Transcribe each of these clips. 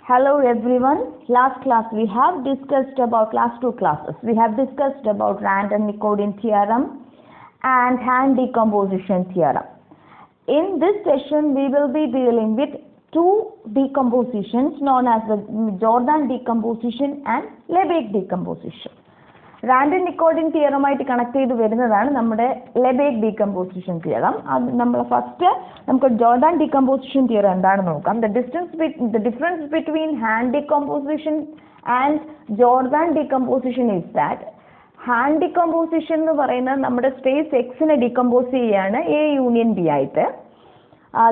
Hello everyone. Last class we have discussed about last two classes. We have discussed about Random-Nikodym theorem and hand decomposition theorem. In this session we will be dealing with two decompositions known as the Jordan decomposition and Lebesgue decomposition. Random-Nikodym theorem ആയിട്ട് connect ചെയ്ത് വരുന്നതാണ് നമ്മുടെ Lebesgue decomposition theorem. നമ്മൾ first നമുക്ക് Jordan decomposition theorem എന്താണെന്ന് നോക്കാം. The difference between hand decomposition and Jordan decomposition is that hand decomposition എന്ന് പറയുന്നത് നമ്മുടെ സ്പേസ് എക്സിനെ ഡികമ്പോസ് ചെയ്യാണ് A യൂണിയൻ B ആയിട്ട്.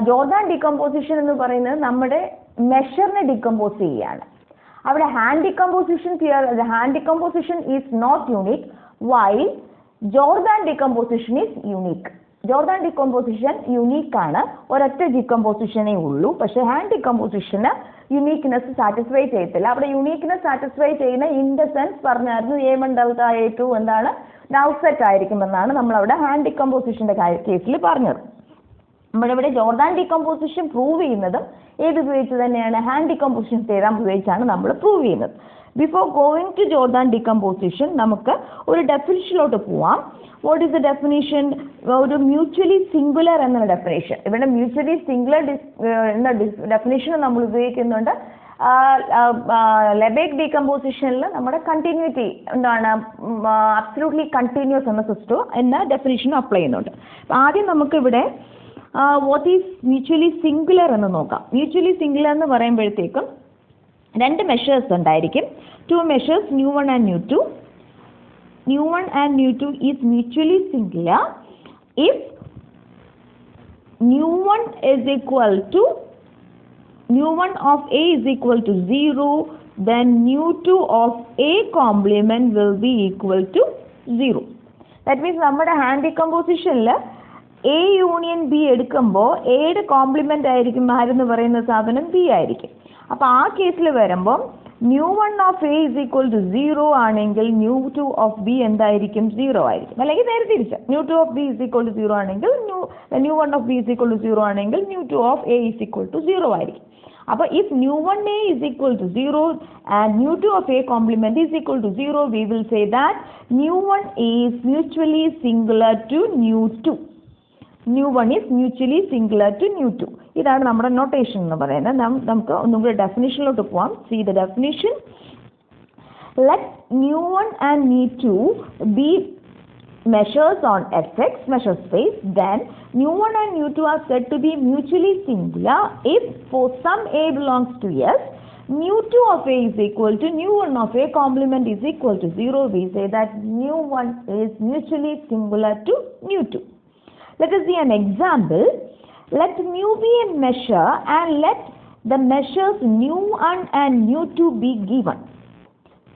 Jordan decomposition എന്ന് പറയുന്നത് നമ്മുടെ മെഷറിനെ ഡികമ്പോസ് ചെയ്യാണ്. Our hand decomposition theorem, the hand decomposition is not unique, while Jordan decomposition is unique. Jordan decomposition unique ആണ്, ഒരൊറ്റ decompositionേ ഉള്ളൂ. പക്ഷേ hand decomposition uniqueness satisfy ചെയ്യത്തില്ല. അവിടെ uniqueness satisfy ചെയ്യുന്ന in the sense പറഞ്ഞായിരുന്നു A1 delta A2 എന്താണ് now set ആയിരിക്കുമെന്നാണ് നമ്മൾ അവിടെ hand decompositionന്റെ കേസിൽ പറഞ്ഞത്. നമ്മളിവിടെ ജോർദാൻ ഡികമ്പോസിഷൻ പ്രൂവ് ചെയ്യുന്നതും ഏത് ഉപയോഗിച്ച് തന്നെയാണ് ഹാൻഡ് ഡികമ്പോസിഷൻ theorem ഉപയോഗിച്ചാണ് നമ്മൾ പ്രൂവ് ചെയ്യുന്നത്. Before going to Jordan decomposition നമുക്ക് ഒരു ഡെഫിനിഷനിലോട്ട് പോവാം. What is the definition? ഒരു മ്യൂച്വലി സിംഗുലർ എന്ന ഡെഫിനിഷൻ. ഇവിടെ മ്യൂച്വലി സിംഗുലർ എന്ന ഡെഫിനിഷൻ നമ്മൾ ഉപയോഗിക്കുന്നുണ്ട്. Lebesgue decompositionൽ നമ്മുടെ കണ്ടിന്യൂറ്റി എന്താണ് അബ്സല്യൂട്ട്ലി കണ്ടിന്യൂസ് എന്ന സിസ്റ്റം എന്ന ഡെഫിനിഷൻ അപ്ലൈ ചെയ്യുന്നുണ്ട്. ആദ്യം നമുക്കിവിടെ what is mutually singular എന്ന് നോക്കാം. mutually singular എന്ന് പറയുമ്പോഴത്തേക്കും രണ്ട് മെഷേഴ്സ് ഉണ്ടായിരിക്കും. two measures nu1 and nu2. nu1 and nu2 is mutually singular if nu1 is equal to nu1 of A is equal to 0, then nu2 of A complement will be equal to 0. That means നമ്മുടെ hand ഡികമ്പോസിഷനിൽ A union B എടുക്കുമ്പോൾ എയുടെ complement ആയിരിക്കും ആരെന്ന് പറയുന്ന സാധനം B ആയിരിക്കും. അപ്പോൾ ആ കേസിൽ വരുമ്പോൾ nu1 of A is equal to 0 ആണെങ്കിൽ nu2 of B എന്തായിരിക്കും 0 ആയിരിക്കും. അല്ലെങ്കിൽ നേരെ തിരിച്ച് nu2 of B is equal to 0 ആണെങ്കിൽ nu1 of B is equal to 0 ആണെങ്കിൽ nu2 of A is equal to 0 ആയിരിക്കും. അപ്പോൾ if nu1A is equal to 0 and nu2 of A complement is equal to 0, we will say that nu1 is mutually singular to nu2. nu1 is mutually singular to nu2. ഇതാണ് നമ്മുടെ notation എന്ന് പറയുന്നത്. നമുക്ക് ഒന്നും കൂടി ഡെഫിനിഷനിലോട്ട് പോവാം. See the definition. Let nu1 and nu2 be measures on Fx, measure space, then nu1 and nu2 are said to be mutually singular if for some A belongs to S, nu2 of A is equal to nu1 of A complement is equal to 0. We say that nu1 is mutually singular to nu2. Let us see an example. Let mu be a measure and let the measures nu1 and nu2 be given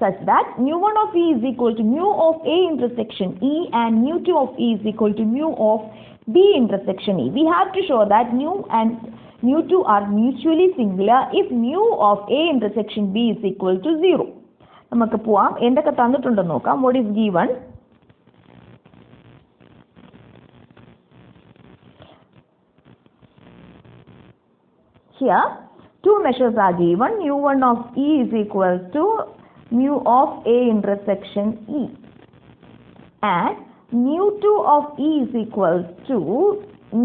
such that nu1 of E is equal to mu of A intersection E and nu2 of E is equal to mu of B intersection E. We have to show that nu and nu2 are mutually singular if mu of A intersection B is equal to 0. നമുക്ക് പോവാം. എന്തൊക്കെ തന്നിട്ടുണ്ടെന്ന് നോക്കാം. What is given? Here, two measures are given. nu1 of E is equal to mu of A intersection E and nu2 of E is equal to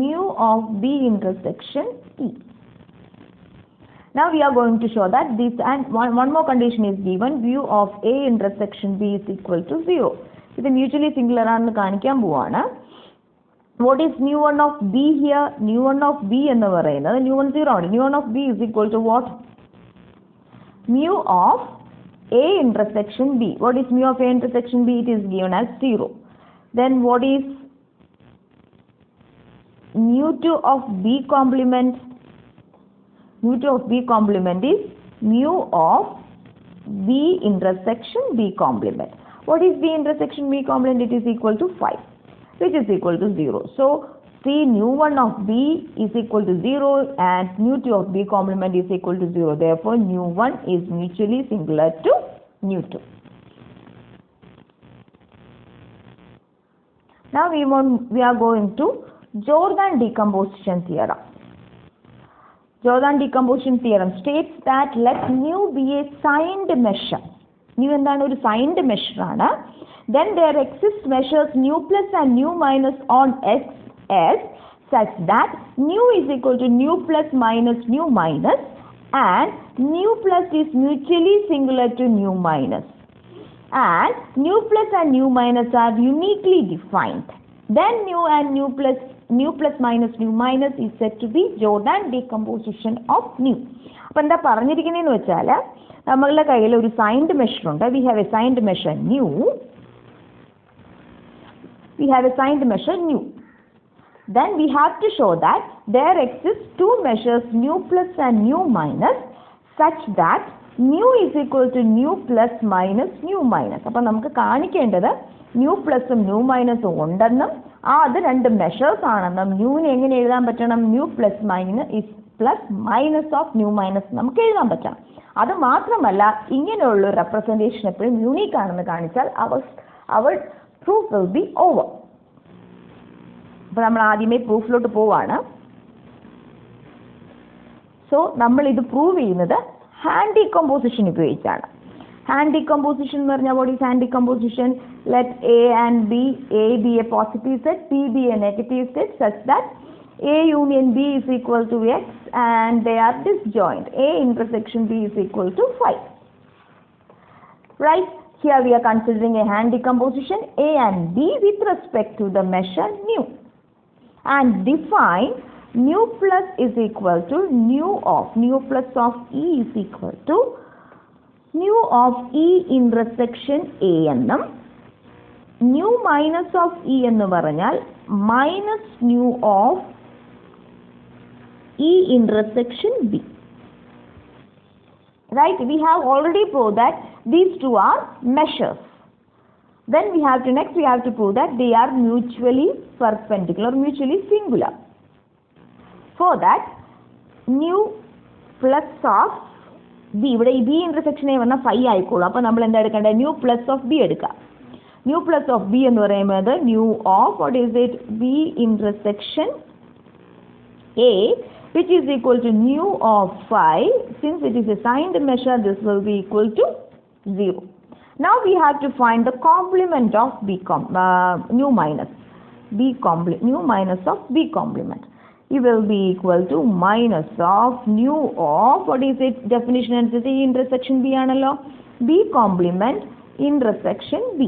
mu of B intersection E. Now we are going to show that this and one more condition is given. mu of A intersection B is equal to 0. ഇത് mutually singular ആണെന്ന് കാണിക്കാൻ പോവാണ്. What is nu1 of B here? nu1 of B എന്ന് പറയുന്നത് nu1 0 ആണ്. nu1 of B is equal to what? mu of A intersection B. What is mu of A intersection B? It is given as 0. Then what is nu2 of B complement? mu2 of B complement is mu of B intersection B complement. What is B intersection B complement? It is equal to 5. Which is equal to 0. So, see nu1 of B is equal to 0 and nu2 of B complement is equal to 0. Therefore, nu1 is mutually singular to nu2. Now, we are going to Jordan decomposition theorem. Jordan decomposition theorem states that let nu be a signed measure. Nu എന്താണ് ഒരു signed measure ആണ്. Then there exist measures nu plus and nu minus on x s such that nu is equal to nu plus minus nu minus and nu plus is mutually singular to nu minus. And nu plus and nu minus are uniquely defined. Then nu and nu plus minus nu minus is said to be Jordan decomposition of nu. അപ്പോൾ എന്താ പറഞ്ഞിരിക്കുന്നതെന്ന് വെച്ചാൽ നമ്മളുടെ കയ്യിൽ ഒരു signed measure ഉണ്ട്. We have a signed measure nu. Then we have to show that there exist two measures nu plus and nu minus such that nu is equal to nu plus minus nu minus. അപ്പോൾ നമുക്ക് കാണിക്കേണ്ടത് nu പ്ലസും nu മൈനസും ഉണ്ടെന്നും അത് രണ്ട് measures ആണെന്നും ന്യൂവിനെ എങ്ങനെ എഴുതാൻ പറ്റണം, nu plus minus is plus minus of nu minus നമുക്ക് എഴുതാൻ പറ്റണം. അത് മാത്രമല്ല ഇങ്ങനെയുള്ള റെപ്രസെൻറ്റേഷൻ എപ്പോഴും യൂണീക്ക് ആണെന്ന് കാണിച്ചാൽ അവർ പ്രൂഫ് വിൽ ബി ഓവർ. അപ്പോൾ നമ്മൾ ആദ്യമേ പ്രൂഫിലോട്ട് പോവാണ്. സോ നമ്മൾ ഇത് പ്രൂവ് ചെയ്യുന്നത് ഹാൻഡ് ഡീകമ്പോസിഷൻ ഉപയോഗിച്ചാണ്. ഹാൻഡ് ഡീകമ്പോസിഷൻ എന്ന് പറഞ്ഞാൽ what is hand decomposition? Let A and B, A be a positive set, B be a negative set such that A union B is equal to X and they are disjoint. A intersection B is equal to 5. Right? Here we are considering a hand decomposition A and B with respect to the measure nu. And define nu plus is equal to nu plus of E is equal to nu of E intersection A എന്നും nu minus of E എന്ന് പറഞ്ഞാൽ minus nu of E intersection B. Right? We have already proved that these two are measures. Then we have to prove that they are mutually perpendicular, mutually singular. For that, nu plus of B, ഇവിടെ ഈ B intersection വന്നാൽ 5 ആയിക്കോളും. അപ്പോൾ നമ്മൾ എന്താ എടുക്കേണ്ടത്? nu plus of B എടുക്കാം. nu plus of B എന്ന് പറയുന്നത് nu of what is it? B intersection A, which is equal to nu of 5. Since it is a signed measure, this will be equal to 0. Now we have to find the complement of nu minus of B complement. It will be equal to minus of nu of what is it? Definition and C intersection B aanallo, B complement intersection B,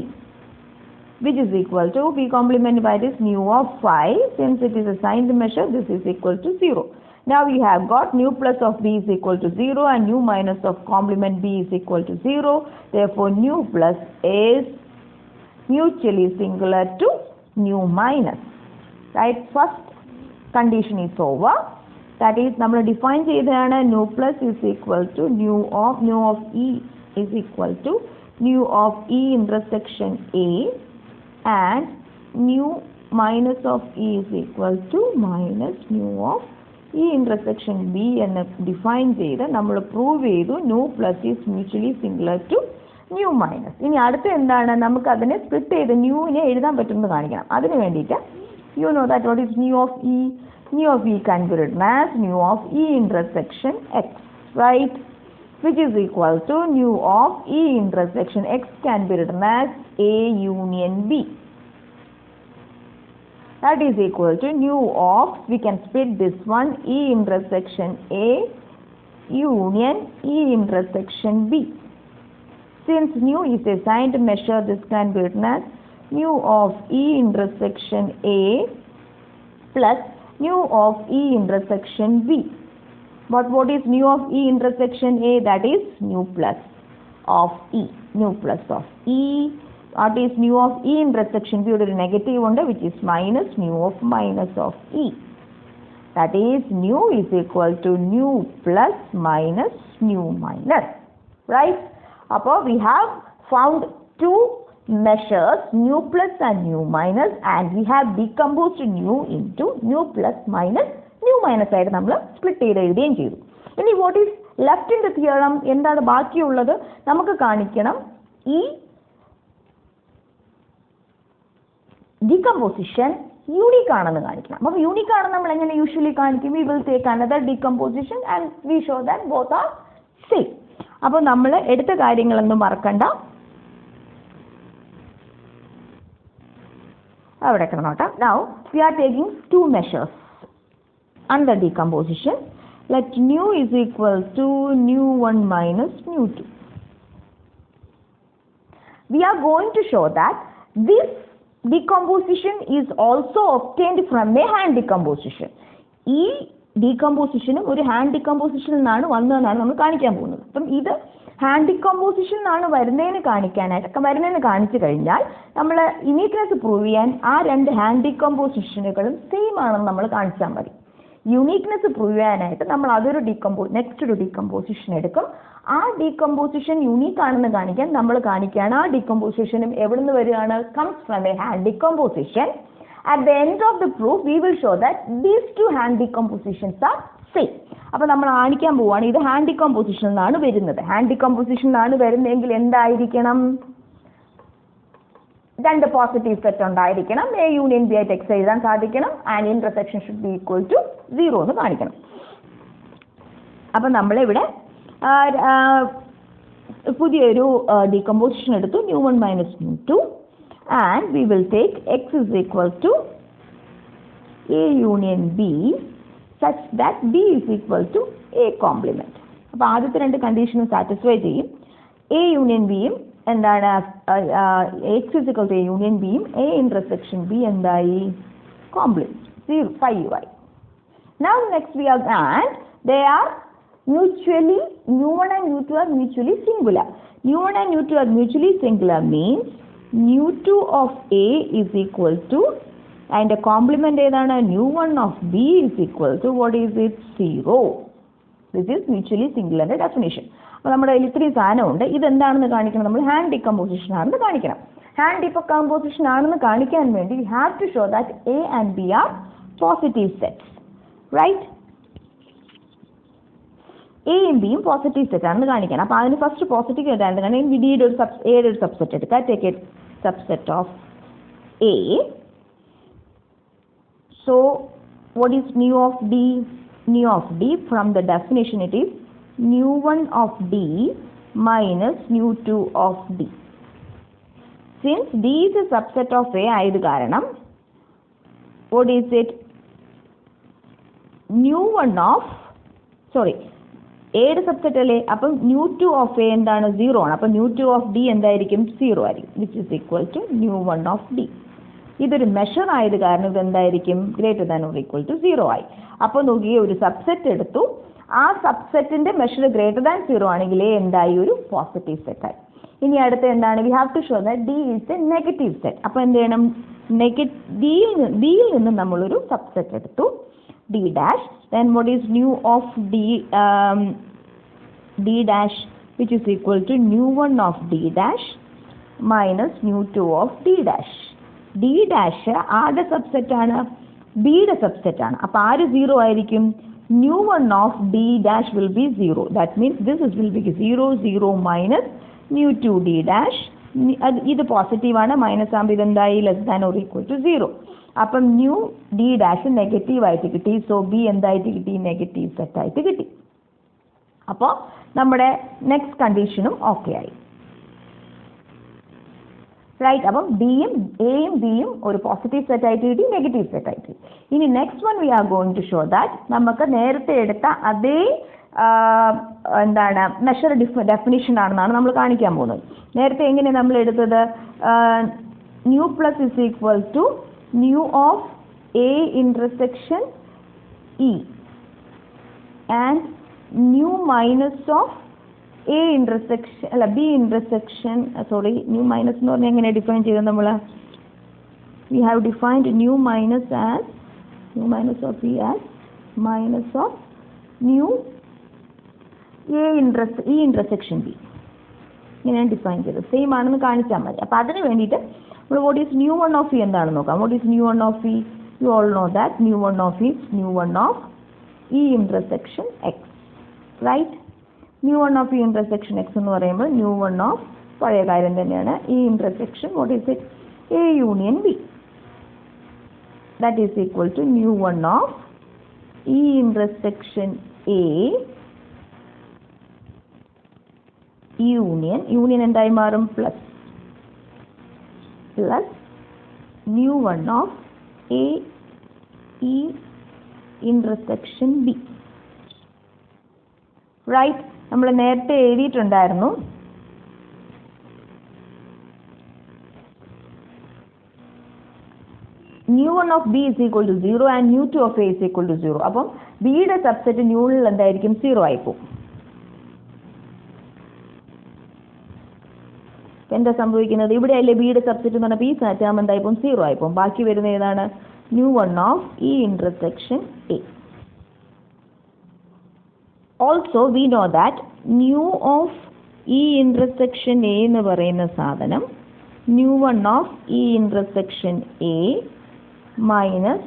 which is equal to B complement by this nu of 5. Since it is a signed measure, this is equal to 0. Now we have got nu plus of B is equal to 0 and nu minus of complement B is equal to 0. Therefore, nu plus is mutually singular to nu minus. Right? First condition is over. That is, നമ്മൾ define ചെയ്തതാണ് nu plus is equal to nu of E is equal to nu of E intersection A and nu minus of E is equal to minus nu of E intersection B എന്ന് define ചെയ്ത് നമ്മൾ prove ചെയ്തു nu plus is mutually singular to nu minus. ഇനി അടുത്ത എന്താണ്? നമുക്ക് അതിനെ split ചെയ്ത് ന്യൂവിനെ എഴുതാൻ പറ്റുമെന്ന് കാണിക്കണം. അതിന് വേണ്ടിയിട്ട് you know that what is nu of E? Nu of E can be written as nu of E intersection X, right? Which is equal to nu of E intersection X can be written as A union B. That is equal to nu of, we can split this one, E intersection A union E intersection B. Since nu is a signed measure, this can be written as nu of E intersection A plus nu of E intersection B. But what is nu of E intersection A? That is nu plus of E. Nu plus of E. What is nu of E intersection B? ഒരു negative ഉണ്ട്, which is minus nu of minus of E. That is nu is equal to nu plus minus nu minus. Right? അപ്പോൾ we have found two measures, nu plus and nu minus, and we have decomposed nu into nu plus minus nu minus ആയിട്ട് നമ്മൾ split ചെയ്ത് എഴുതുകയും ചെയ്തു. ഇനി what is left in the theorem? എന്താണ് ബാക്കിയുള്ളത്? നമുക്ക് കാണിക്കണം ഈ decomposition യൂണിക് ആണെന്ന് കാണിക്കണം. അപ്പം യൂണിക് ആണെന്ന് നമ്മൾ എങ്ങനെ യൂഷ്വലി കാണിക്കും? We will take another decomposition and we show that both are same. അപ്പോൾ നമ്മൾ എടുത്ത കാര്യങ്ങളൊന്നും മറക്കണ്ട. അവിടെ കിടന്നോട്ടെ. Now we are taking two measures under decomposition. Let nu is equal to nu1 minus nu2. We are going to show that this decomposition is also obtained from a hand decomposition. ഈ ഡീകമ്പോസിഷനും ഒരു hand ഡികമ്പോസിഷനിൽ നിന്നാണ് വന്നതെന്നാണ് നമ്മൾ കാണിക്കാൻ പോകുന്നത്. അപ്പം ഇത് hand decomposition ആണ് വരുന്നതിന് കാണിച്ചു കഴിഞ്ഞാൽ നമ്മൾ യുണീക്നെസ് പ്രൂവ് ചെയ്യാൻ ആ രണ്ട് ഹാൻഡ് ഡികമ്പോസിഷനുകളും സെയിം ആണെന്ന് നമ്മൾ കാണിച്ചാൽ മതി. യുണീക്നെസ് പ്രൂവ് ചെയ്യാനായിട്ട് നമ്മൾ അതൊരു നെക്സ്റ്റ് ഒരു ഡീകമ്പോസിഷൻ എടുക്കും. ആ ഡീകമ്പോസിഷൻ യുണീക്ക് ആണെന്ന് കാണിക്കാൻ നമ്മൾ കാണിക്കുകയാണ് ആ ഡീകമ്പോസിഷനും എവിടെ നിന്ന് വരികയാണ്? Comes from A hand decomposition. At the end of the proof, we will show that these two hand decompositions are same. അപ്പോൾ നമ്മൾ കാണിക്കാൻ പോവുകയാണ് ഇത് ഹാൻഡ് ഡികമ്പോസിഷനിൽ നിന്നാണ് വരുന്നത്. ഹാൻഡ് ഡികമ്പോസിഷനിലാണ് വരുന്നതെങ്കിൽ എന്തായിരിക്കണം? രണ്ട് പോസിറ്റീവ് സെറ്റ് ഉണ്ടായിരിക്കണം. എ യൂണിയൻ ബി ആയിട്ട് എക്സ് എഴുതാൻ സാധിക്കണം. And intersection should be equal to 0 എന്ന് കാണിക്കണം. അപ്പം നമ്മളിവിടെ പുതിയൊരു ഡീകമ്പോസിഷൻ എടുത്തു, nu1 minus nu2. And we will take x is equal to A union B such that B is equal to A complement. അപ്പോൾ ആദ്യത്തെ രണ്ട് കണ്ടീഷനും സാറ്റിസ്ഫൈ ചെയ്യും. A union Bയും എന്താണ്? x is equal to A union Bയും A intersection B എന്തായി? Complement 5 ആയി. Now next we are, and they are mutually, nu1 and nu2 are mutually singular. nu1 and nu2 are mutually singular means nu2 of A is equal to, and the complement ഏതാണ്? nu1 of B is equal to what is it? 0. This is mutually singular definition. അപ്പോൾ നമ്മുടെ കയ്യിൽ ഇത്രയും സാധനമുണ്ട്. ഇതെന്താണെന്ന് കാണിക്കണം? നമ്മൾ hand decomposition ആണെന്ന് കാണിക്കണം. ഹാൻഡ് ഡികമ്പോസിഷൻ ആണെന്ന് കാണിക്കാൻ വേണ്ടി we have to show that A and B are positive sets, right? എയും ബിയും പോസിറ്റീവ് സെറ്റ് ആണെന്ന് കാണിക്കണം. അപ്പോൾ അതിന് ഫസ്റ്റ് പോസിറ്റീവ് ഏതാണെന്ന് കാണിക്കാൻ ബിയുടെ ഒരു എയുടെ ഒരു സബ്സെറ്റ് എടുക്കുക. Take A subset of A. So what is nu of D? Nu of D, from the definition it is nu1 of D minus nu2 of D. Since D is a subset of A ആയത് കാരണം what is it? nu1 of, sorry, എയുടെ subset അല്ലേ? അപ്പം nu2 of A എന്താണ്? 0 ആണ്. അപ്പം nu2 of D എന്തായിരിക്കും? 0 ആയിരിക്കും, which is equal to nu1 of D. ഇതൊരു മെഷർ ആയത് കാരണം ഇത് എന്തായിരിക്കും? Greater than or equal to 0 ആയി. അപ്പോൾ നോക്കിയ ഒരു സബ്സെറ്റ് എടുത്തു, ആ സബ്സെറ്റിന്റെ മെഷർ ഗ്രേറ്റർ ദാൻ 0 ആണെങ്കിൽ A എന്തായി? ഒരു പോസിറ്റീവ് സെറ്റ് ആയി. ഇനി അടുത്ത എന്താണ്? We have to show that D is a negative set. അപ്പോൾ എന്ത് ചെയ്യണം? ഡിയിൽ നിന്ന് നമ്മളൊരു സബ്സെറ്റ് എടുത്തു, D dash. Then what is nu of D dash, which is equal to nu1 of D dash minus nu2 of D dash. D dash ആരുടെ subset ആണ്? ബിയുടെ സബ്സെറ്റ് ആണ്. അപ്പോൾ ആര് 0 ആയിരിക്കും? nu1 of D dash will be 0. That means this will be 0 0 minus nu2 D dash. ഇത് positive ആണ്, minus ആകുമ്പോൾ ഇതെന്തായി? Less than or equal to 0. അപ്പം ന്യൂ ഡി ഡാഷ് നെഗറ്റീവ് ആയിട്ട് കിട്ടി. സോ ബി എന്തായിട്ട് കിട്ടി? നെഗറ്റീവ് സെറ്റ് ആയിട്ട് കിട്ടി. അപ്പോൾ നമ്മുടെ നെക്സ്റ്റ് കണ്ടീഷനും ഓക്കെ ആയി, റൈറ്റ്? അപ്പം ഡിയും എയും ബിയും ഒരു പോസിറ്റീവ് സെറ്റ് ആയിട്ട് കിട്ടി, നെഗറ്റീവ് സെറ്റ് ആയിട്ട് കിട്ടി. ഇനി next one we are going to show that നമുക്ക് നേരത്തെ എടുത്ത അതേ എന്താണ് മെഷർ ഡെഫിനിഷൻ ആണെന്നാണ് നമ്മൾ കാണിക്കാൻ പോകുന്നത്. നേരത്തെ എങ്ങനെയാണ് നമ്മൾ എടുത്തത്? Nu plus is equal to nu of A intersection E and nu minus of A intersection അല്ല B intersection, sorry, nu minus എന്ന് പറഞ്ഞാൽ എങ്ങനെ ഡിഫൈൻ ചെയ്തത് നമ്മൾ? we have defined nu minus of E as minus of nu E intersection B. ഇങ്ങനെയാണ് define ചെയ്തത്. Same ആണെന്ന് കാണിച്ചാൽ മതി. അപ്പോൾ അതിന് വേണ്ടിയിട്ട് what is nu1 of E എന്താണെന്ന് നോക്കാം. what is nu1 of E? you all know that nu1 of E is nu1 of E intersection X, right? nu1 of E intersection X എന്ന് പറയുമ്പോൾ nu1 of പഴയ കാര്യം തന്നെയാണ്. E intersection what is it? A union B. that is equal to nu1 of E intersection A union എന്തായി മാറും plus nu1 of A E intersection B. Right? നമ്മൾ നേരത്തെ എഴുതിയിട്ടുണ്ടായിരുന്നു nu1 of B is equal to 0 and nu2 of A is equal to 0. അപ്പം B യുടെ subset ന്യൂണിൽ എന്തായിരിക്കും 0 ആയി പോകും. എന്താ സംഭവിക്കുന്നത്? ഇവിടെ അല്ലേ B യുടെ സബ്സെറ്റ് എന്ന് പറഞ്ഞാൽ B ടേം എന്തായി പോകും 0 ആയി പോകും. ബാക്കി വരുന്ന ഏതാണ്? nu1 of E intersection A. Also we know that nu of E intersection A എന്ന് പറയുന്ന സാധനം nu1 of E intersection A minus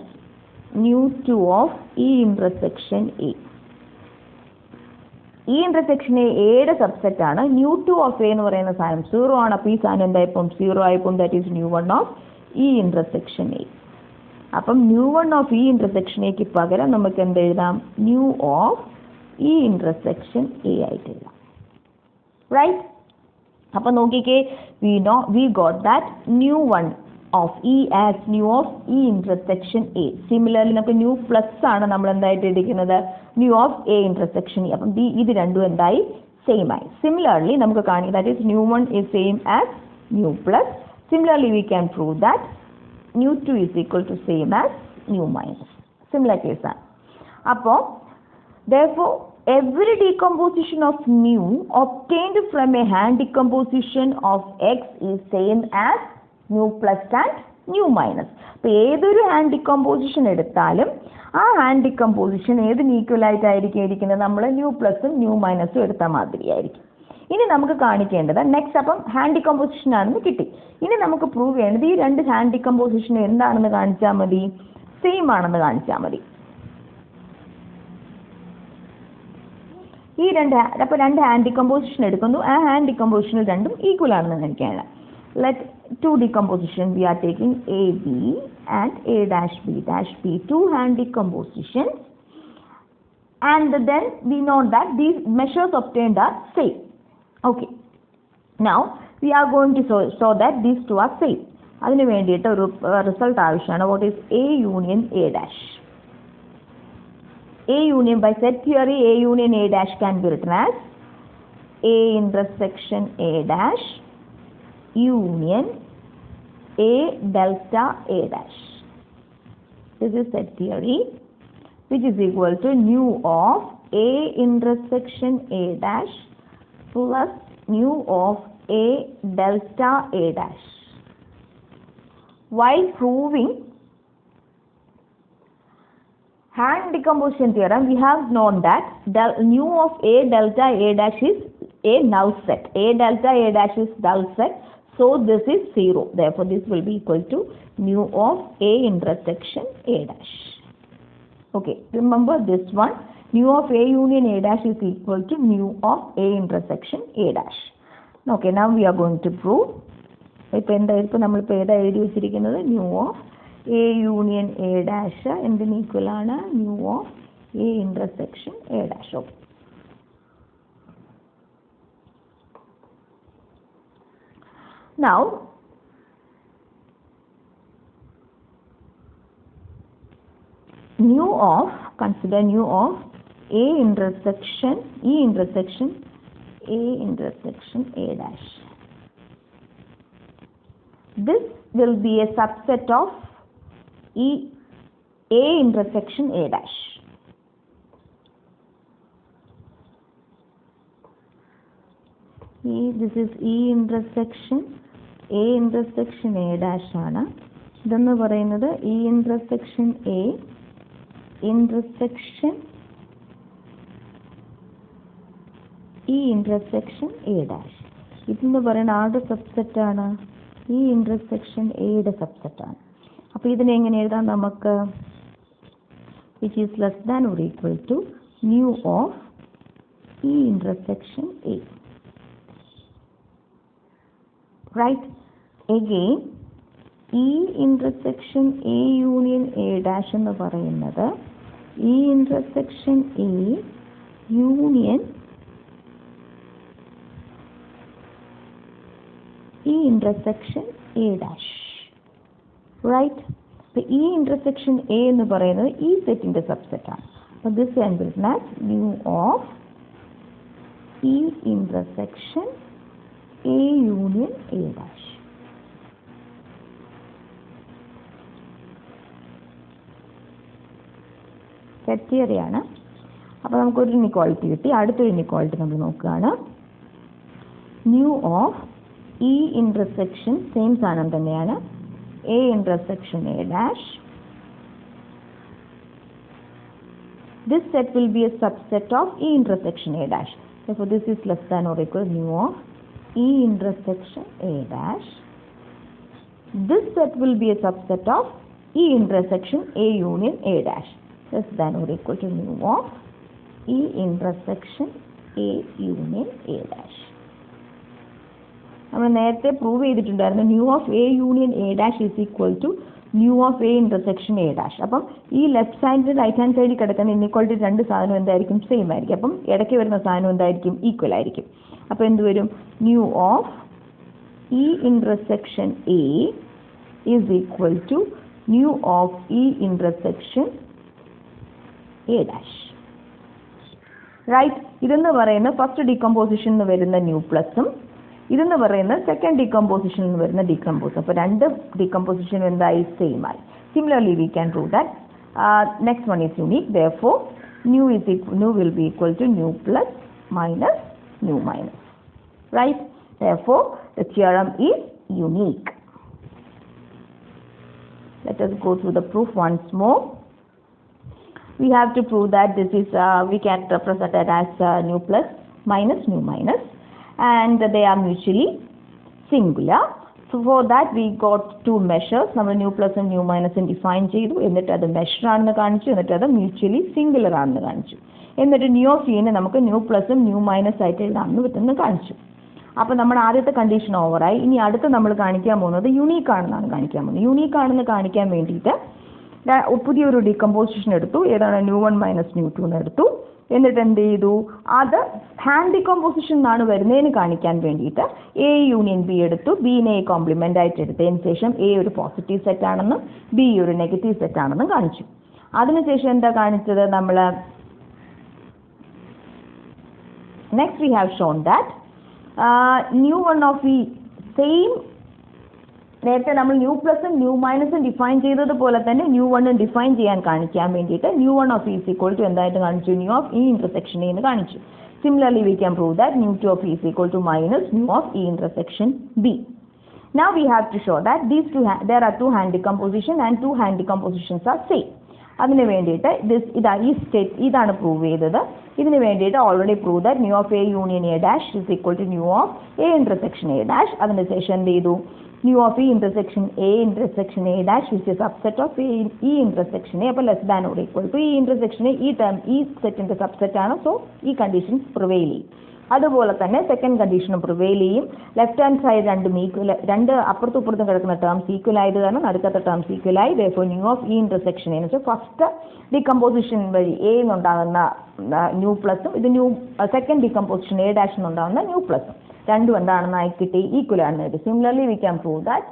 nu2 of E intersection A. E intersection A യുടെ സബ്സെറ്റ് ആണ്. nu2 of A എന്ന് പറയുന്ന സാധനം 0 ആണ്. അപ്പോൾ ഈ സാധനം എന്തായിപ്പോൾ 0 ആയിപ്പോൾ that is nu1 of E intersection A. അപ്പം nu1 of E intersection A ക്ക് പകരം നമുക്ക് എന്ത് എഴുതാം? nu of E intersection A ആയിട്ട് എഴുതാം. റൈറ്റ്? അപ്പോൾ നോക്കിക്കേ, we got that nu1 of E as nu of E intersection A. Similarly നമുക്ക് nu plus ആണ് നമ്മൾ എന്തായിട്ട് എടുക്കുന്നത്? nu of A intersection E. അപ്പം ഇത് രണ്ടും എന്തായി? സെയിം ആയി. Similarly നമുക്ക് കാണിക്കാം that is nu1 is same as nu plus. Similarly we can prove that nu2 is equal to same as nu minus. Similar case ആണ്. അപ്പോൾ therefore every decomposition of nu obtained from a hand decomposition of x is same as nu plus and nu minus. അപ്പോൾ ഏതൊരു hand decomposition എടുത്താലും ആ hand decomposition ഏതിന് equal ആയിട്ടായിരിക്കും ഇരിക്കുന്നത്? നമ്മൾ ന്യൂ പ്ലസും ന്യൂ മൈനസും എടുത്താൽ മാതിരിയായിരിക്കും. ഇനി നമുക്ക് കാണിക്കേണ്ടത് നെക്സ്റ്റ്, അപ്പം ഹാൻഡ് ഡിക്കമ്പോസിഷൻ ആണെന്ന് കിട്ടി. ഇനി നമുക്ക് പ്രൂവ് ചെയ്യേണ്ടത് ഈ രണ്ട് ഹാൻഡ് ഡിക്കമ്പോസിഷൻ എന്താണെന്ന് കാണിച്ചാൽ മതി, സെയിം ആണെന്ന് കാണിച്ചാൽ മതി. ഈ രണ്ട് ഹാൻഡ് ഡിക്കമ്പോസിഷൻ എടുക്കുന്നു, ആ ഹാൻഡ് ഡിക്കമ്പോസിഷനിൽ രണ്ടും ഈക്വൽ ആണെന്ന് കാണിക്കാനാണ്. Let two decomposition we are taking AB and A dash B dash B, two hand decompositions, and then we know that these measures obtained are same. Okay, now we are going to show that these two are same. അതിനു വേണ്ടിയിട്ട് ഒരു result ആവശ്യമാണ്. What is A union A dash? A union, by set theory, A union A dash can be written as A intersection A dash union A delta A dash. This is set theory, which is equal to nu of A intersection A dash plus nu of A delta A dash. While proving hand decomposition theorem, we have known that nu of A delta A dash is a null set. A delta A dash is null set. So this is 0. Therefore this will be equal to nu of A intersection A dash. Okay, remember this one. Nu of A union A dash is equal to nu of A intersection A dash. Okay, now we are going to prove. ഇപ്പോൾ നമ്മളിപ്പോൾ ഏതാ എഴുതി വെച്ചിരിക്കുന്നത്? nu of A union A dash എന്തിന് equal ആണ്? nu of A intersection A dash. Okay. Now consider nu of A intersection E intersection A intersection A dash. This will be a subset of A intersection A dash. This is E intersection A intersection A dash ആണ്. ഇതെന്ന് പറയുന്നത് E intersection A intersection E intersection A dash. ഇതെന്ന് പറയുന്ന ആരുടെ subset ആണ്? E intersection A യുടെ subset ആണ്. അപ്പോൾ ഇതിനെ എങ്ങനെ എഴുതാം നമുക്ക്? which is less than or equal to nu of E intersection A. Right? Again E intersection A union A dash എന്ന് പറയുന്നത് E intersection A union E intersection A dash, right? So E intersection A എന്ന് പറയുന്നത് ഈ സെറ്റിന്റെ subset ആണ്. So this can be written as mu of E intersection A union A dash. Set തിയറിയാണ്. അപ്പോൾ നമുക്കൊരു ഇൻഇക്വാളിറ്റി കിട്ടി. അടുത്തൊരു ഇൻഇക്വാളിറ്റി നമ്മൾ നോക്കുകയാണ്. Nu of E intersection same സാധനം തന്നെയാണ്, A intersection A dash. This set will be a subset of E intersection A dash. Therefore, this is less than or equal to mu of E intersection A dash. This set will be a subset of E intersection A union A dash. Less than or equal to mu of E intersection A union A dash. നമ്മൾ നേരത്തെ prove ചെയ്തിട്ടുണ്ടായിരുന്നു nu of A union A dash is equal to nu of A intersection A dash. അപ്പം ഈ left സൈഡിൽ right hand സൈഡിൽ കിടക്കുന്ന inequality രണ്ട് സാധനം എന്തായിരിക്കും? സെയിം ആയിരിക്കും. അപ്പം ഇടയ്ക്ക് വരുന്ന സാധനം എന്തായിരിക്കും? ഈക്വൽ ആയിരിക്കും. അപ്പോൾ എന്ത് വരും? Nu of E intersection A is equal to nu of E intersection A dash, right? ഇതെന്ന് പറയുന്ന ഫസ്റ്റ് ഡീകമ്പോസിഷൻ എന്ന് വരുന്ന ന്യൂ പ്ലസും ഇതെന്ന് പറയുന്നത് സെക്കൻഡ് ഡീകമ്പോസിഷനിൽ നിന്ന് വരുന്ന ഡീകമ്പോസ്. അപ്പോൾ രണ്ട് ഡീകമ്പോസിഷൻ എന്തായി? സെയിം ആയി. Similarly we can prove that next one is unique. therefore new will be equal to new plus minus new minus, right? therefore the theorem is unique. Let us go through the proof once more. We have to prove that this is we can represent it as new plus minus new minus, and they are mutually singular. So for that we got two measures. നമ്മൾ new പ്ലസും new മൈനസും define ചെയ്തു. എന്നിട്ട് അത് measure ആണെന്ന് കാണിച്ചു. എന്നിട്ട് അത് mutually singular ആണെന്ന് കാണിച്ചു. എന്നിട്ട് ന്യൂ ഓഫ് ഇനെ നമുക്ക് ന്യൂ പ്ലസും ന്യൂ മൈനസ് ആയിട്ട് എഴുതാമെന്ന് പറ്റുമെന്ന് കാണിച്ചു. അപ്പോൾ നമ്മുടെ ആദ്യത്തെ കണ്ടീഷൻ ഓവറായി. ഇനി അടുത്ത് നമ്മൾ കാണിക്കാൻ പോകുന്നത് യുണീക്ക് ആണെന്നാണ് കാണിക്കാൻ പോകുന്നത്. യുണീക്ക് ആണെന്ന് കാണിക്കാൻ വേണ്ടിയിട്ട് പുതിയൊരു ഡീകമ്പോസിഷൻ എടുത്തു. ഏതാണ്? ന്യൂ 1 മൈനസ് ന്യൂ 2 എന്ന് എടുത്തു. എന്നിട്ട് എന്ത് ചെയ്തു? അത് ഹാൻഡ് ഡീകമ്പോസിഷൻ എന്നാണ് വരുന്നതിന് കാണിക്കാൻ വേണ്ടിയിട്ട് എ യൂണിയൻ ബി എടുത്തു. ബിനെ കോംപ്ലിമെന്റ് ആയിട്ട് എടുത്തതിന് ശേഷം എ ഒരു പോസിറ്റീവ് സെറ്റ് ആണെന്നും ബി ഒരു നെഗറ്റീവ് സെറ്റ് ആണെന്നും കാണിച്ചു. അതിനുശേഷം എന്താ കാണിച്ചത്? നമ്മൾ next we have shown that new one of ഈ സെയിം നേരത്തെ നമ്മൾ ന്യൂ പ്ലസും ന്യൂ മൈനസും ഡിഫൈൻ ചെയ്തതുപോലെ തന്നെ ന്യൂ വണ്ണും ഡിഫൈൻ ചെയ്യാൻ കാണിക്കാൻ വേണ്ടിയിട്ട് nu one of is equal to എന്തായിട്ട് കാണിച്ചു? ന്യൂ ഓഫ് ഇ ഇന്റർസെക്ഷൻ എന്ന് കാണിച്ചു. Similarly we can prove that nu two of is equal to minus nu of E intersection B. Now we have to show that there are two hand decomposition and two hand decompositions are same. അതിന് വേണ്ടിയിട്ട് ഇതാണ് prove ചെയ്തത്. ഇതിന് വേണ്ടിയിട്ട് already prove that nu of A union A dash is equal to nu of A intersection A dash. അതിന് ശേഷം എന്ത് ചെയ്തു? Nu of E intersection A dash which is subset of E intersection A. അപ്പോൾ less than or equal to E intersection A ഈ സെറ്റിന്റെ subset ആണ്. So ഈ condition prevail ചെയ്യും. അതുപോലെ തന്നെ സെക്കൻഡ് കണ്ടീഷനും പ്രിവെയിൽ ചെയ്യും. ലെഫ്റ്റ് ഹാൻഡ് സൈഡ് രണ്ട് അപ്പുറത്തും ഇപ്പുറത്തും കിടക്കുന്ന ടേംസ് ഈക്വൽ ആയത് കാരണം നടുക്കത്തെ ടേംസ് ഈക്വൽ ആയി. therefore nu of E intersection എന്ന് വെച്ചാൽ ഫസ്റ്റ് ഡീകമ്പോസിഷൻ വഴി എ എന്നുണ്ടാകുന്ന ന്യൂ പ്ലസും ഇത് സെക്കൻഡ് ഡീകമ്പോസിഷൻ എ ഡാഷ് എന്നുണ്ടാകുന്ന ന്യൂ പ്ലസും രണ്ടും എന്താണെന്നായി കിട്ടി? ഈക്വൽ ആണെന്ന് കിട്ടി. Similarly we can prove that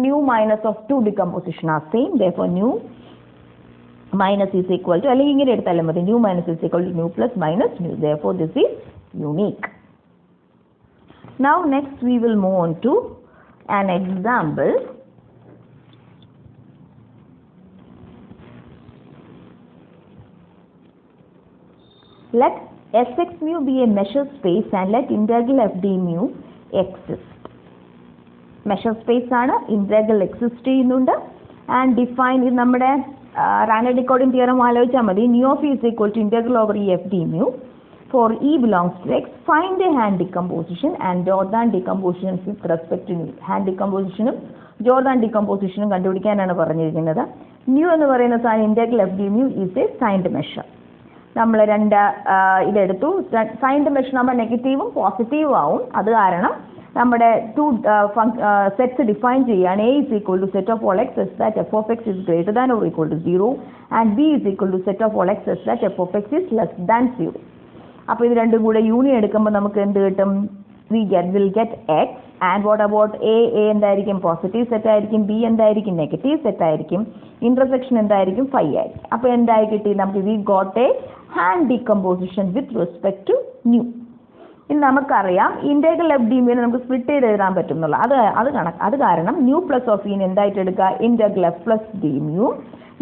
nu minus of two decomposition are same. therefore nu minus is equal to, അല്ലെങ്കിൽ ഇങ്ങനെ എടുത്താലും മതി, nu minus is equal to nu plus minus nu. therefore this is unique. Now next we will move on to an example. Let Sx mu be a measure space and let integral f d mu exist. Measure space ആണ്, integral exist ചെയ്യുന്നുണ്ട്. And define ഇത് നമ്മുടെ random theorem ആലോചിച്ചാൽ മതി. nu of e is equal to integral over e f d mu. For e belongs to x, find a hand decomposition and Jordan decomposition with respect to nu. Hand decomposition Jordan decomposition കണ്ടുപിടിക്കാനാണ് പറഞ്ഞിരിക്കുന്നത്. nu എന്ന് പറയുന്ന സാധനം integral f d mu is a signed measure. നമ്മൾ രണ്ട് ഇതെടുത്തു. Signed measure നമ്മൾ നെഗറ്റീവും പോസിറ്റീവും ആവും. അത് കാരണം നമ്മുടെ ടു സെറ്റ്സ് ഡിഫൈൻ ചെയ്യാണ്. A is equal to set of all X such that F of X is greater than or equal to 0 and B is equal to set of all X such that F of X is less than 0. അപ്പോൾ ഇത് രണ്ടും കൂടെ union എടുക്കുമ്പോൾ നമുക്ക് എന്ത് കിട്ടും? Will get X. And what about A എന്തായിരിക്കും? Positive set ആയിരിക്കും. ബി എന്തായിരിക്കും? നെഗറ്റീവ് സെറ്റ് ആയിരിക്കും. ഇന്റർസെക്ഷൻ എന്തായിരിക്കും? 5 ആയിരിക്കും. അപ്പോൾ എന്തായി കിട്ടി നമുക്ക്? We got a Hahn decomposition with respect to nu. ഇനി നമുക്കറിയാം ഇന്റഗ്രൽ എഫ് ഡി മ്യൂവിനെ നമുക്ക് സ്പ്ലിറ്റ് ചെയ്ത് എഴുതാൻ പറ്റും എന്നുള്ള അത് കാരണം ന്യൂ പ്ലസ് ഓഫ് ഇന് എന്തായിട്ട് എടുക്കുക? Integral f plus d mu.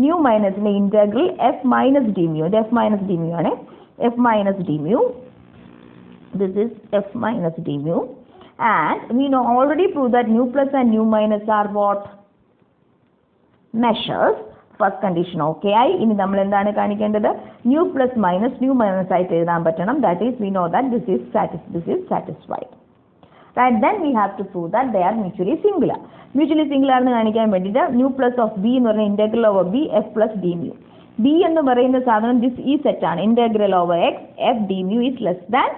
Nu മൈനസിന് integral f minus D mu. ഇത് എഫ് മൈനസ് ഡി മ്യൂ ആണ്. F minus D mu. This is f minus d mu, and we know already proved that nu plus and nu minus are what? Measures. First condition okay ആയി. ഇനി നമ്മൾ എന്താണ് കാണിക്കേണ്ടത്? nu plus minus ആയിട്ട് എഴുതാൻ പറ്റണം. That is, we know that this is satisfied. Right, then we have to prove that they are mutually singular. Mutually singular എന്ന് കാണിക്കാൻ വേണ്ടിയിട്ട് nu plus of b എന്ന് പറഞ്ഞ integral over b f plus d mu. b എന്ന് പറയുന്ന സാധനം ഈ set ആണ്. Integral over x f d mu is less than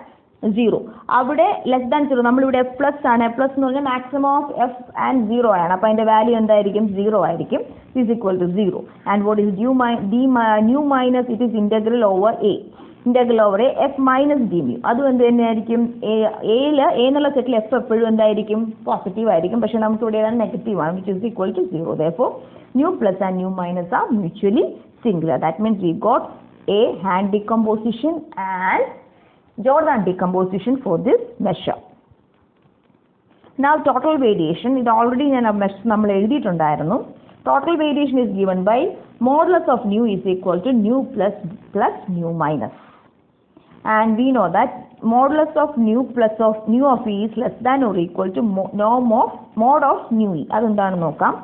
0. അവിടെ ലെസ് ദാൻ 0. നമ്മളിവിടെ എഫ് പ്ലസ് ആണ്. എഫ് പ്ലസ് എന്ന് പറഞ്ഞാൽ മാക്സിമം ഓഫ് എഫ് ആൻഡ് 0 ആണ്. അപ്പോൾ അതിന്റെ വാല്യൂ എന്തായിരിക്കും? 0 ആയിരിക്കും. Is equal to 0. And what is nu minus it is integral over A. Integral over A F minus D mu. അതും എന്ത് തന്നെയായിരിക്കും? എ എന്നുള്ള സെറ്റിൽ എഫ് എപ്പോഴും എന്തായിരിക്കും? പോസിറ്റീവ് ആയിരിക്കും. പക്ഷെ നമുക്ക് ഇവിടെ ഏതാണ്? നെഗറ്റീവ് ആണ്. Which is equal to 0. Therefore nu plus and nu minus are mutually singular. That means we got a hand decomposition and Jordan decomposition for this measure. Now total variation, it already നമ്മൾ എഴുതിയിട്ടുണ്ടായിരുന്നു. Total variation is given by modulus of nu is equal to nu plus nu minus. And we know that modulus of nu plus of nu of e is less than or equal to norm of mod of nu e. അതെന്താണെന്ന് നോക്കാം.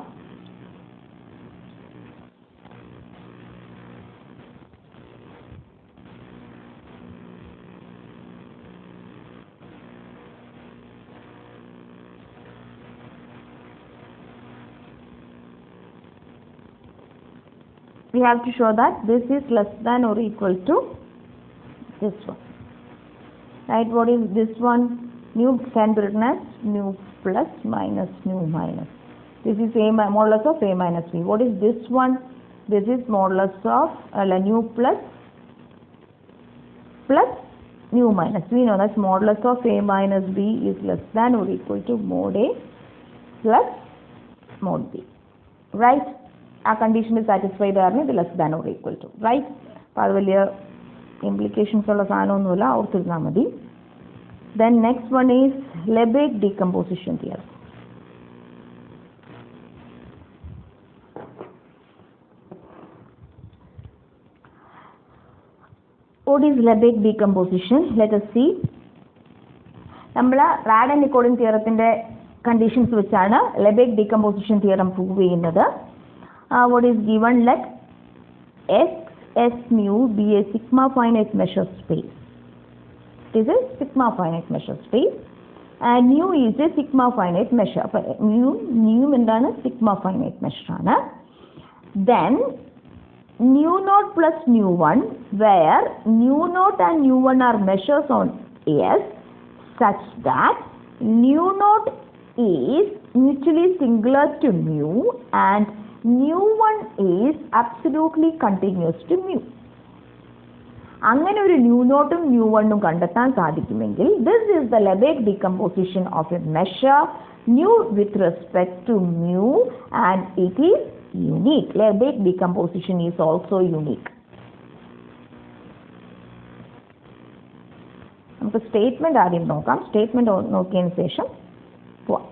We have to show that this is less than or equal to this one. Right, what is this one? Nu can be written as nu plus minus nu minus. This is a modulus of a minus b. What is this one? This is modulus of nu plus nu minus. We know that modulus of a minus b is less than or equal to mod a plus mod b. Right? ആ condition satisfied കാരണം ഇത് less than or equal to. Right? അപ്പോൾ അത് വലിയ implications ഉള്ള സാധനമൊന്നുമില്ല, ഓർത്തിരുന്നാൽ മതി. Then next one is Lebesgue decomposition theorem. What is Lebesgue decomposition? Let us see. നമ്മൾ റാഡ് ആൻഡ് നിക്കോഡിൻ തിയറത്തിന്റെ കണ്ടീഷൻസ് വെച്ചാണ് ലെബേഗ് ഡീകമ്പോസിഷൻ തിയറം പ്രൂവ് ചെയ്യുന്നത്. What is given? Let S mu be a sigma finite measure space. It is a sigma finite measure space and mu is a sigma finite measure. mu endana sigma finite measure aanu. Then mu naught plus mu 1, where mu naught and mu 1 are measures on S such that mu naught is mutually singular to mu and mu 1 is absolutely continuous to mu. അങ്ങനെ ഒരു new നോട്ടും new വണ്ണും കണ്ടെത്താൻ സാധിക്കുമെങ്കിൽ this is the Lebesgue decomposition of a measure nu with respect to mu and it is unique. Lebesgue decomposition is also unique. നമുക്ക് statement ആദ്യം നോക്കാം. Statement നോക്കിയതിന് ശേഷം പോവാം.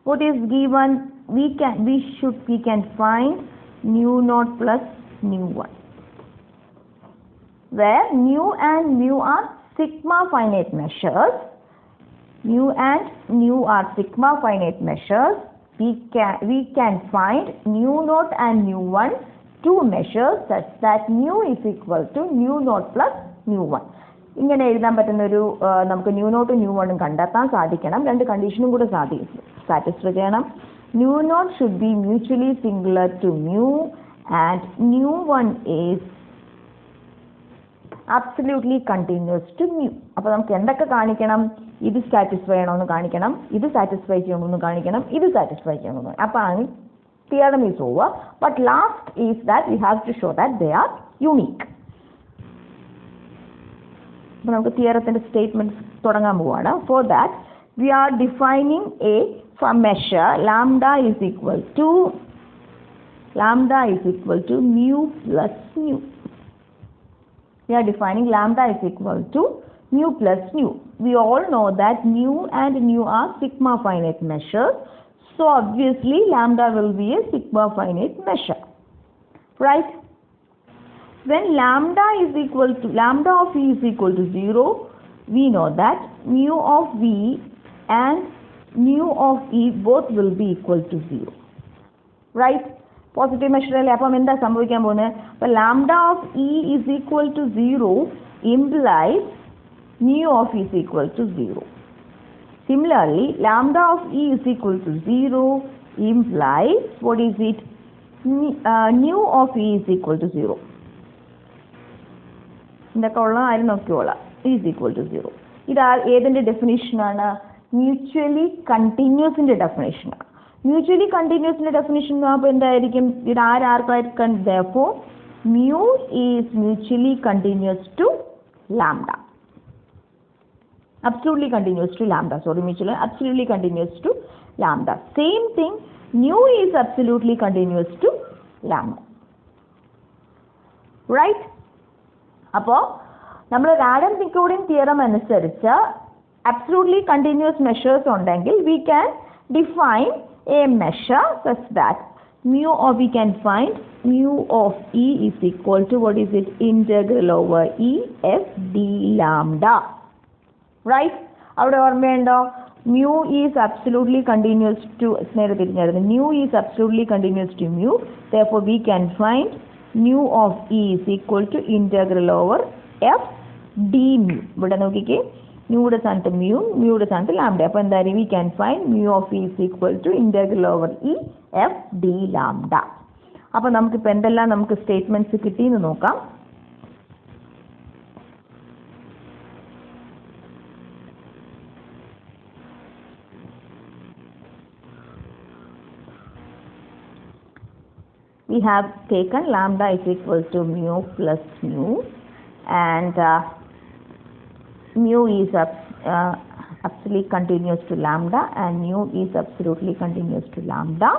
What is given? We can find mu naught plus mu 1, where mu and mu are sigma finite measures. Mu and mu are sigma finite measures. We can find mu naught and mu 1, two measures such that mu is equal to mu naught plus mu 1. ഇങ്ങനെ എഴുതാൻ പറ്റുന്ന ഒരു നമുക്ക് new നോട്ടും new വണ്ണും കണ്ടെത്താൻ സാധിക്കണം. രണ്ട് കണ്ടീഷനും കൂടെ സാറ്റിസ്ഫൈ ചെയ്യണം. Nu naught should be mutually singular to mu and mu 1 is absolutely continuous to mu. അപ്പോൾ നമുക്ക് എന്തൊക്കെ കാണിക്കണം? ഇത് സാറ്റിസ്ഫൈ ചെയ്യണമെന്ന് കാണിക്കണം, ഇത് സാറ്റിസ്ഫൈ ചെയ്യണമെന്ന് കാണിക്കണം, ഇത് സാറ്റിസ്ഫൈ ചെയ്യണമെന്ന്. അപ്പോൾ theorem is over, but last is that we have to show that they are unique. അപ്പോൾ നമുക്ക് തിയറത്തിന്റെ സ്റ്റേറ്റ്മെന്റ്സ് തുടങ്ങാൻ പോവാണ്. For that we are defining a measure lambda is equal to mu plus mu. We are defining lambda is equal to mu plus mu. We all know that mu and nu are sigma finite measures. So obviously lambda will be a sigma finite measure. Right? When lambda of v is equal to 0, we know that mu of v and mu of e both will be equal to 0. Right? Positive measure അല്ലേ? അപ്പം എന്താ സംഭവിക്കാൻ പോകുന്നത്? അപ്പോൾ lambda of E is equal to 0 implies mu of e is equal to 0. Similarly, lambda of e is equal to 0 implies, what is it? Nu of e is equal to 0. ഇതൊക്കെ ഉള്ള ആരും നോക്കിയോളാം. is equal to 0. ഇത് ഏതിൻ്റെ ഡെഫിനിഷനാണ്? Mutually കണ്ടിന്യൂസിൻ്റെ ഡെഫിനിഷനാണ്. Mutually കണ്ടിന്യൂസിൻ്റെ definition അപ്പോൾ എന്തായിരിക്കും? ഇത് ആർക്കായിരിക്കും? therefore mu is mutually continuous to lambda. Absolutely continuous to lambda. Sorry, mutually absolutely continuous to lambda. Same thing, nu is absolutely continuous to lambda. Right? അപ്പോൾ നമ്മൾ റാഡൻ-നിക്കോഡിയൻ theorem അനുസരിച്ച് absolutely continuous measures ഉണ്ടെങ്കിൽ we can define a measure such that mu of we can find mu of e is equal to, what is it? Integral over e f d lambda. Right? അവിടെ ഓർമ്മയുണ്ടോ? mu is absolutely continuous to നേരെ തിരിഞ്ഞായിരുന്നു. mu is absolutely continuous to mu. Therefore we can find mu of e is equal to integral over f d mu. ഇവിടെ നോക്കിക്കേ, യുടെ സ്ഥാനത്ത് mu, യുടെ സ്ഥാനത്ത് lambda. അപ്പോൾ എന്തായാലും we can find mu of e is equal to integral over e f d lambda. അപ്പോൾ നമുക്കിപ്പോൾ എന്തെല്ലാം നമുക്ക് സ്റ്റേറ്റ്മെന്റ്സ് കിട്ടിയെന്ന് നോക്കാം. We have taken lambda is equal to mu plus mu, and mu is absolutely continuous to lambda, and mu is absolutely continuous to lambda,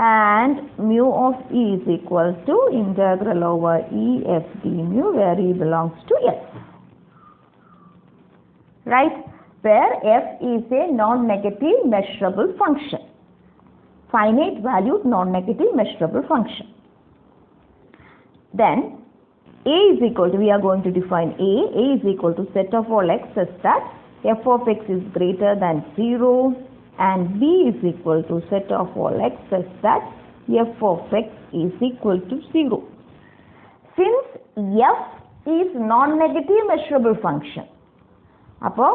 and mu of e is equal to integral over e f d mu, where e belongs to s. Right? Where f is a non-negative measurable function. Finite valued non-negative measurable function. Then a is equal to, we are going to define a is equal to set of all x such that f of x is greater than 0, and b is equal to set of all x such that f of x is equal to 0. Since f is non-negative measurable function, അപ്പോൾ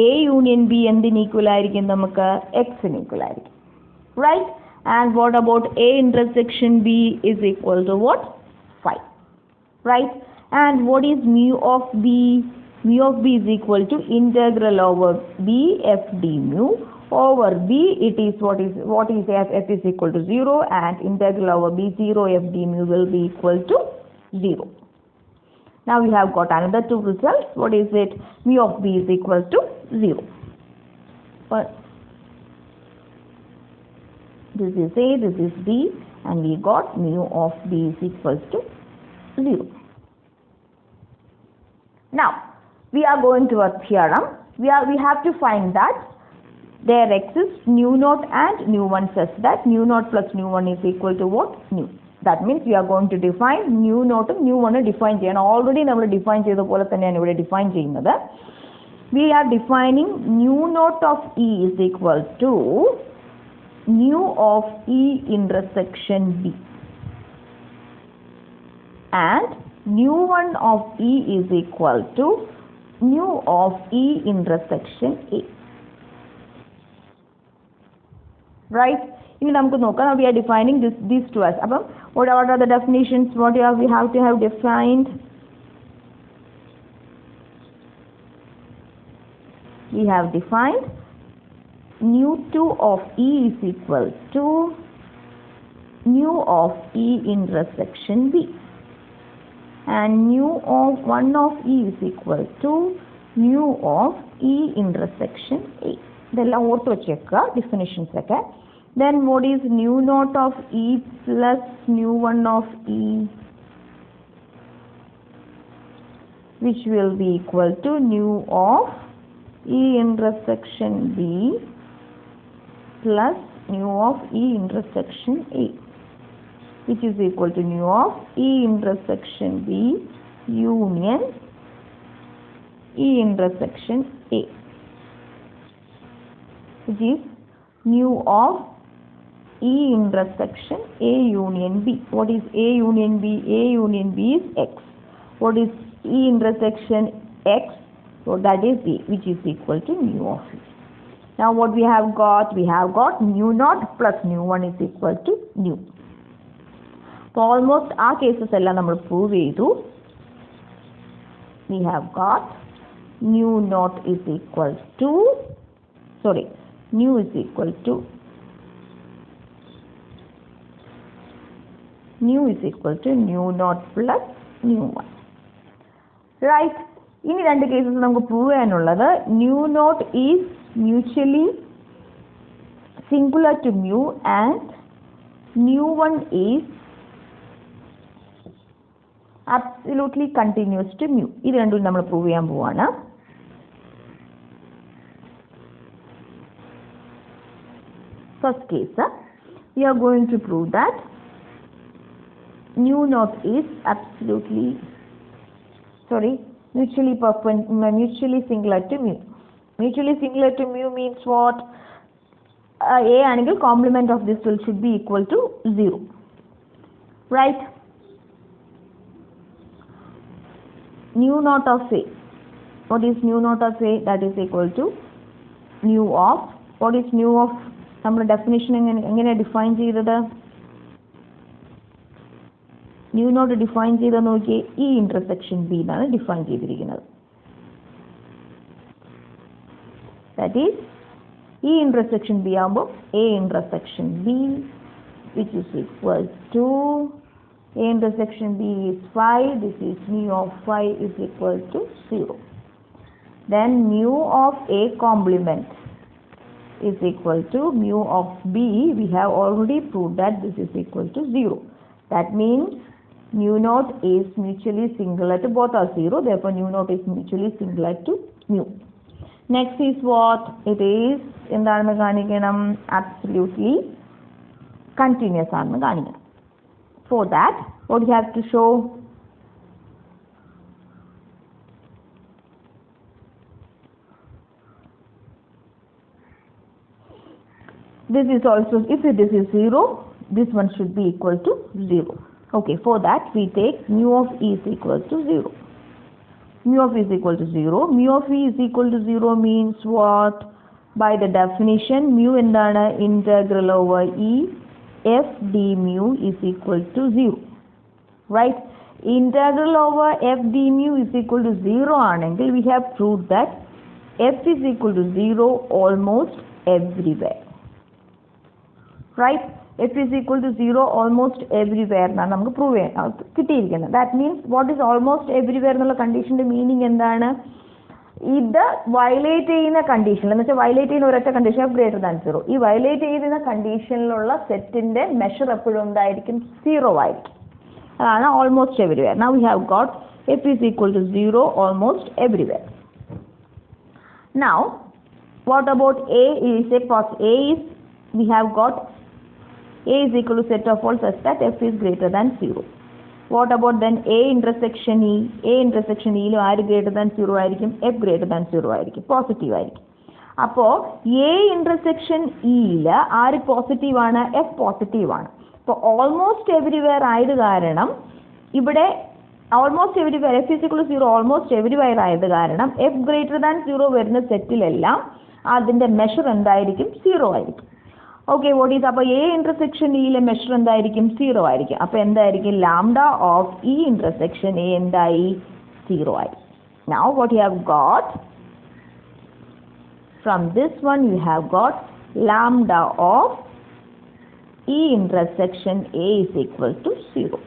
a union b എന്തിന് equal ആയിരിക്കും? നമുക്ക് x ന് equal ആയിരിക്കും. Right? And what about a intersection b is equal to what? 5. Right? And what is mu of b? Mu of b is equal to integral over b f d mu over b. It is what is f is equal to 0, and integral over b 0 f d mu will be equal to 0. Now we have got another two results. What is it? Mu of b is equal to 0. But this is a, this is b, and we got mu of b is equal to 0. Now we are going to a theorem. We have to find that there exists nu naught and nu 1 such that nu naught plus nu 1 is equal to what? Nu. That means we are going to define nu naught and nu 1 define ചെയ്യണം. Already നമ്മൾ define ചെയ്ത പോലെ തന്നെയാണ് ഇവിടെ define ചെയ്യുന്നത്. We are defining nu naught of e is equal to nu of e intersection b, and nu 1 of e is equal to nu of e intersection a. Right? ഇനി നമുക്ക് നോക്കാം. We are defining these two as. അപ്പം what are the definitions? We have to have defined we have defined nu2 of E is equal to nu of E intersection B, and nu of 1 of E is equal to nu of E intersection A. ഇതെല്ലാം ഓർത്ത് വെച്ചേക്കുക definitions ഒക്കെ. Then what is nu naught of E plus nu 1 of E, which will be equal to nu of E intersection B plus nu of E intersection A, which is equal to nu of E intersection B union E intersection A, which is nu of E intersection A union B. What is A union B? A union B is X. What is E intersection X? So that is E, which is equal to nu of E. Now what we have got? We have got nu naught plus nu 1 is equal to nu. So almost our cases ella nammal prove cheyidu. We have got nu naught is equal to, nu is equal to nu naught plus nu 1. Right? ഇനി രണ്ട് cases നമുക്ക് prove ചെയ്യാനുള്ളത് nu naught is mutually singular to mu and nu 1 is absolutely continuous to mu. ഇത് രണ്ടും നമ്മൾ prove ചെയ്യാൻ പോവാണ്. First case, we are going to prove that nu naught is mutually singular to mu. Mutually singular to mu means what? A angle complement of this should be equal to 0. Right? Nu naught of A. What is nu naught of A? That is equal to nu of, what is nu of? നമ്മുടെ definition എങ്ങനെ define ചെയ്തത്? Nu naught define ചെയ്ത് നോക്കിയേ, E intersection B എന്നാണ് define ചെയ്തിരിക്കുന്നത്. That is E intersection B ആകുമ്പോൾ A intersection B which is equal to A intersection B is 5. This is mu of 5 is equal to 0. Then mu of A complement is equal to mu of B. We have already proved that this is equal to 0. That means mu naught is mutually singular to, both are 0, therefore mu naught is mutually singular to mu. Next is what? It is എന്താണ് കാണിക്കണം? Absolutely continuous ആണെന്ന് കാണിക്കണം. For that, what you have to show? This is also, if this is 0, this one should be equal to 0. Okay, for that we take mu of E is equal to 0. Mu of E is equal to 0. Mu of E is equal to 0 means what? By the definition, mu endana integral over E f d mu is equal to 0. Right? Integral over f d mu is equal to 0 anengil we have proved that f is equal to 0 almost everywhere. Right? F is equal to 0 almost everywhere എന്നാണ് നമുക്ക് prove ചെയ്യാൻ കിട്ടിയിരിക്കുന്നത്. That means what is almost everywhere എന്നുള്ള കണ്ടീഷന്റെ meaning എന്താണ്? ഇത് violate ചെയ്യുന്ന condition എന്ന് വെച്ചാൽ വയലേറ്റ് ചെയ്യുന്ന ഒരൊറ്റ കണ്ടീഷൻ ഓഫ് ഗ്രേറ്റർ ദാൻ 0. ഈ വയലേറ്റ് ചെയ്യുന്ന കണ്ടീഷനിലുള്ള സെറ്റിന്റെ മെഷർ എപ്പോഴും എന്തായിരിക്കും? 0 ആയിരിക്കും. അതാണ് almost everywhere. Now we have got f is equal to 0 almost everywhere. Now what about A? We have got A is equal to set of all such that f is greater than 0. What about then A intersection E? A intersection E ആര് greater than 0 ആയിരിക്കും? F greater than 0 ആയിരിക്കും, positive ആയിരിക്കും. അപ്പോൾ A intersection E ആര് positive ആണ്? F positive ആണ്. അപ്പോൾ almost everywhere ആയത് കാരണം ഇവിടെ almost everywhere F is equal to 0 almost everywhere ആയത് കാരണം F greater than 0 വരുന്ന സെറ്റിലെല്ലാം അതിന്റെ മെഷർ എന്തായിരിക്കും? 0 ആയിരിക്കും. ഓക്കെ, വാട്ട് ഈസ് അപ്പോൾ എ ഇന്റർസെക്ഷൻ ഇയിലെ മെഷർ എന്തായിരിക്കും? 0 ആയിരിക്കും. അപ്പോൾ എന്തായിരിക്കും? Lambda of E intersection A എന്തായി? 0 ആയി. Now what you have got? From this one you have got lambda of E intersection A is equal to 0.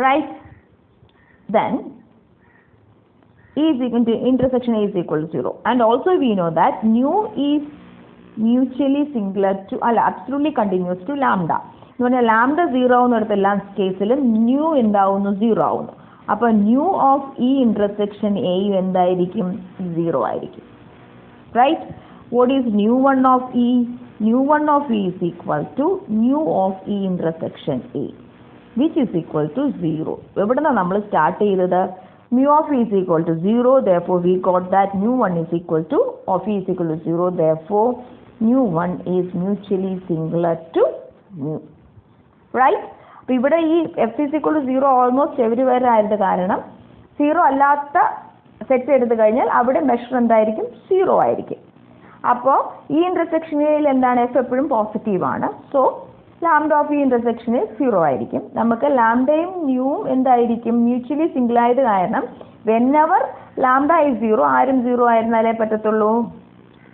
Right? Then E is equal to intersection A is equal to 0. And also we know that nu is mutually singular to absolutely continuous to lambda. Lambda 0 ആവുന്നിടത്തെല്ലാം കേസിലും nu എന്താവുന്നു 0 ആവുന്നു. അപ്പോൾ nu of E intersection A എന്തായിരിക്കും 0 ആയിരിക്കും. Right? What is nu one of E? Nu one of E is equal to nu of E intersection A which is equal to 0. എവിടുന്നാണ് നമ്മൾ start ചെയ്തത്? mu of e is equal to 0, therefore we got that mu 1 is equal to of e is equal to 0, therefore mu 1 is mutually singular to mu. Right? അപ്പോൾ ഇവിടെ ഈ f is equal to 0 almost everywhere ആയത് കാരണം 0 അല്ലാത്ത set എടുത്തു കഴിഞ്ഞാൽ അവിടെ measure എന്തായിരിക്കും? 0 ആയിരിക്കും. അപ്പോൾ ഈ ഇന്റർസെക്ഷനിൽ എന്താണ്? f എപ്പോഴും പോസിറ്റീവ് ആണ്. സോ ലാംഡ ഓഫ് ഈ ഇന്റർസെക്ഷൻ 0 ആയിരിക്കും. നമുക്ക് ലാംഡയും ന്യൂവും എന്തായിരിക്കും? മ്യൂച്വലി സിംഗിൾ ആയത് കാരണം വെന്നെവർ ലാംഡ ഈസ് 0 ആരും 0 ആയിരുന്നാലേ പറ്റത്തുള്ളൂ.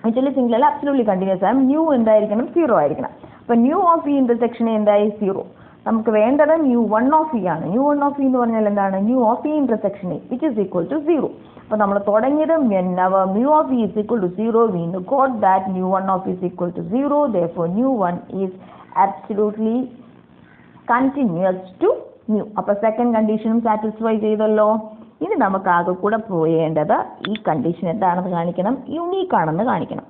മ്യൂച്വലി സിംഗിൾ അല്ല, അബ്സല്യൂട്ട്ലി കണ്ടിന്യൂസ് ആണ്. ന്യൂ എന്തായിരിക്കണം? 0 ആയിരിക്കണം. അപ്പോൾ ന്യൂ ഓഫ് ഈ ഇന്റർസെക്ഷൻ എന്തായി? 0. നമുക്ക് വേണ്ടത് ന്യൂ വൺ ഓഫ് ഇ ആണ്. ന്യൂ വൺ ഓഫ് ഇ എന്ന് പറഞ്ഞാൽ എന്താണ്? Nu of E intersection which is equal to 0. അപ്പോൾ നമ്മൾ തുടങ്ങിയത് whenever mu of e is equal to 0 we got that mu 1 of e is equal to 0, therefore mu 1 is absolutely continuous to mu. അപ്പോൾ second കണ്ടീഷനും satisfy ചെയ്തല്ലോ. ഇനി നമുക്ക് ആകെ കൂടെ പോയേണ്ടത് ഈ കണ്ടീഷൻ എന്താണെന്ന് കാണിക്കണം, യുണീക്ക് ആണെന്ന് കാണിക്കണം.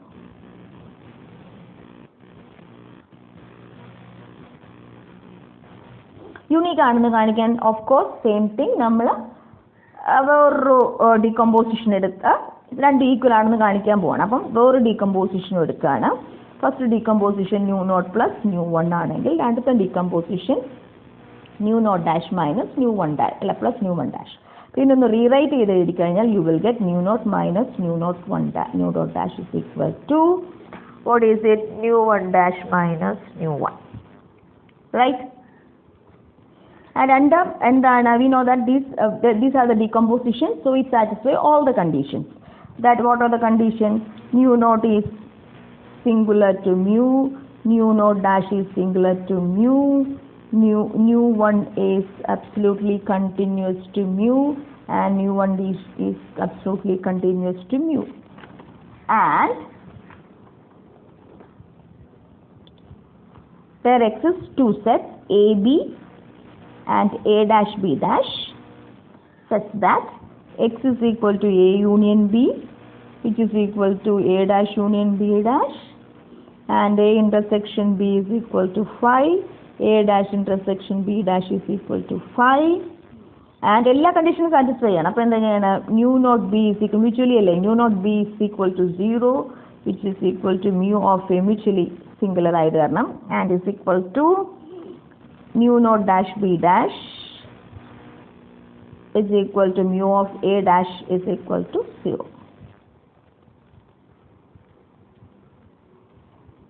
യുണീക്ക് ആണെന്ന് കാണിക്കാൻ ഓഫ് കോഴ്സ് സെയിം തിങ് നമ്മൾ വേറൊരു ഡീകമ്പോസിഷൻ എടുത്ത് രണ്ട് ഈക്വൽ ആണെന്ന് കാണിക്കാൻ പോവാണ്. അപ്പം വേറൊരു ഡീകമ്പോസിഷനും എടുക്കുകയാണ്. First decomposition nu naught plus nu 1 ആണെങ്കിൽ അടുത്ത decomposition nu naught dash minus nu 1 dash അല്ല പ്ലസ് ന്യൂ 1 ഡാഷ്. പിന്നെ ഒന്ന് റീറൈറ്റ് ചെയ്ത് എഴുതി കഴിഞ്ഞാൽ you will get nu naught minus nu naught 1 nu dot dash is equal to what is it? Nu 1 dash minus nu 1. Right? And random എന്താണ്? We know that these are the decomposition, so it satisfies all the conditions. That what are the conditions? New note is singular to mu, new note dash is singular to mu, new one is absolutely continuous to mu, and new one is absolutely continuous to mu. And there exists two sets A B and A dash B dash such that x is equal to A union B which is equal to A dash union B dash and A intersection B is equal to 5, A dash intersection B dash is equal to 5 and എല്ലാ കണ്ടീഷനും satisfy ചെയ്യണം. അപ്പോൾ എന്താ ചെയ്യണം? Nu not be is equal mutually അല്ലേ, ന്യൂ not be is equal to 0 which is equal to mu of A mutually singular ആയത് കാരണം and is equal to mu naught dash b dash is equal to mu of A dash is equal to 0.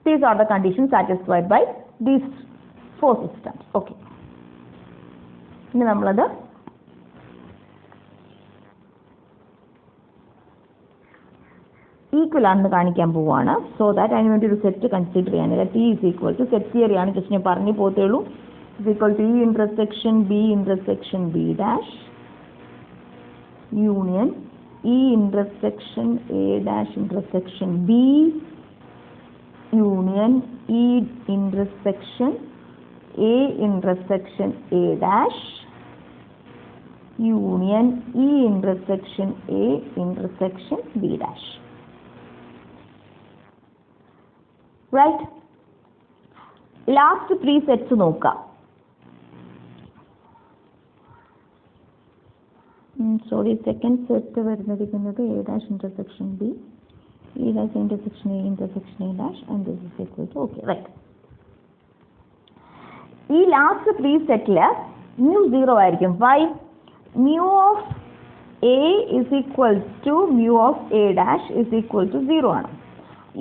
These are the conditions satisfied by these four systems. Okay. ഇനി നമ്മളത് equal ആണെന്ന് കാണിക്കാൻ പോവുകയാണ്. So that അതിന് വേണ്ടി ഒരു set consider ചെയ്യാൻ T is equal to set theory ആണ്, ജസ്റ്റ് ഞാൻ പറഞ്ഞു പോത്തേ ഉള്ളൂ. is equal to E intersection B dash union E intersection A dash intersection B union E intersection A intersection A dash union E intersection A intersection B dash. Right? Last three sets നോക്കാം. Sorry, second set വരുന്നിരിക്കുന്നത് A dash intersection B, E dash intersection A intersection A dash and this is equal to okay, right. ഈ last three സെറ്റിൽ mu 0 ആയിരിക്കും. Why? mu of A is equal to mu of A dash is equal to 0 ആണ്.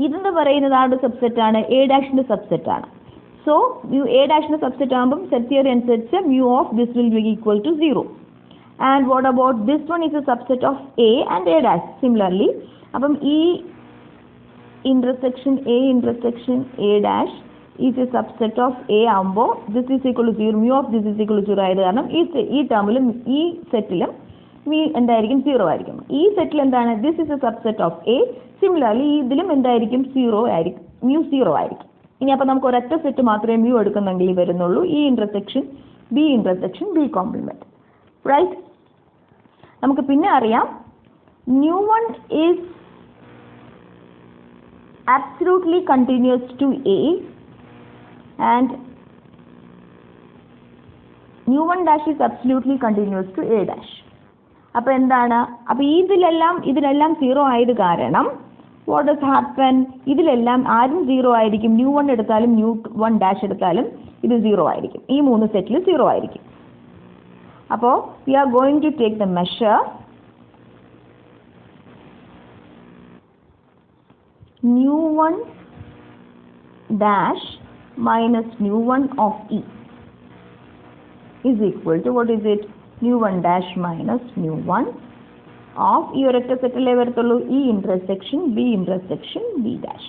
ഇതെന്ന് പറയുന്നത് ആരുടെ subset ആണ്? A ഡാഷിന്റെ subset ആണ്. So mu A ഡാഷിന്റെ subset ആകുമ്പം set theory അനുസരിച്ച് mu of this will be equal to 0. And what about this one is a subset of A and A dash. Similarly, അപ്പം ഈ intersection A intersection A dash is a subset of A ആകുമ്പോൾ this is equal to 0, mu of this is equal to 0 ആയത് കാരണം ഈ ടേമിലും ഈ സെറ്റിലും mu എന്തായിരിക്കും 0 ആയിരിക്കും. ഈ സെറ്റിൽ എന്താണ് this is a subset of A, similarly ഇതിലും എന്തായിരിക്കും 0 ആയിരിക്കും, mu 0 ആയിരിക്കും. ഇനി അപ്പോൾ നമുക്ക് ഒരൊറ്റ സെറ്റ് മാത്രമേ mu എടുക്കുന്നെങ്കിൽ വരുന്നുള്ളൂ, ഈ intersection B complement, right? നമുക്ക് പിന്നെ അറിയാം mu1 is absolutely continuous to A and mu1 dash is absolutely continuous to A dash. അപ്പോൾ എന്താണ്, അപ്പോൾ ഇതിലെല്ലാം 0 ആയത് കാരണം what does happen, ഇതിലെല്ലാം ആരും 0 ആയിരിക്കും, mu1 എടുത്താലും mu1 dash എടുത്താലും ഇത് 0 ആയിരിക്കും, ഈ മൂന്ന് സെറ്റിൽ 0 ആയിരിക്കും. അപ്പോൾ we are going to take the measure mu1 dash minus mu1 of E is equal to, what is it, mu1 dash minus mu1 of ഈ ഒരൊറ്റ സെറ്റിലേ വരത്തുള്ളൂ, E intersection B dash.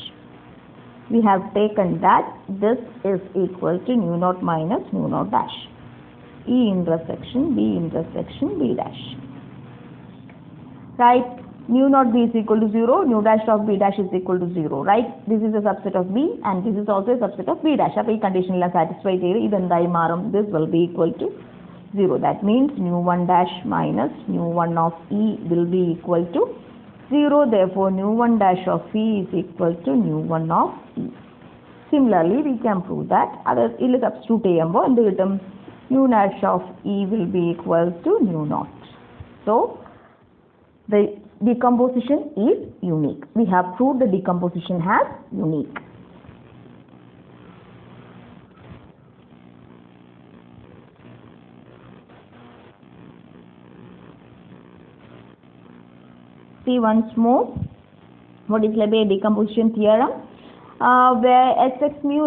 We have taken that this is equal to mu naught minus mu naught dash, E intersection B dash, right? Mu naught B is equal to 0, mu dash of B dash is equal to 0, right? This is a subset of B and this is also a subset of B dash. അപ്പോൾ ഈ കണ്ടീഷനെല്ലാം satisfy ചെയ്ത് ഇതെന്തായി മാറും, this will be equal to 0. That means mu1 dash minus mu1 of E will be equal to 0. Therefore mu1 dash of E is equal to mu1 of E. Similarly we can prove that അത് ഇതിൽ substitute ചെയ്യുമ്പോൾ എന്ത് കിട്ടും, mu dash of E will be equal to mu naught. So the decomposition is unique. We have proved the decomposition has unique. See once more what is Lebesgue decomposition theorem, where Sx mu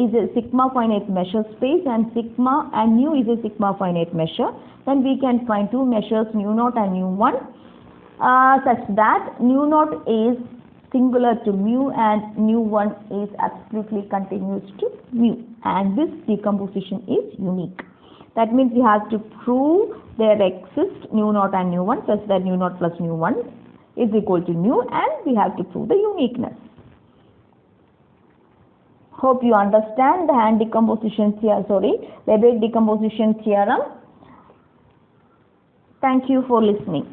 is a sigma finite measure space and sigma and mu is a sigma finite measure, then we can find two measures mu naught and mu1 such that mu naught is singular to mu and mu1 is absolutely continuous to mu, and this decomposition is unique. That means we have to prove there exists mu naught and mu1 such that mu naught plus mu1 is equal to mu, and we have to prove the uniqueness. Hope you understand the Lebesgue decomposition theorem. Thank you for listening.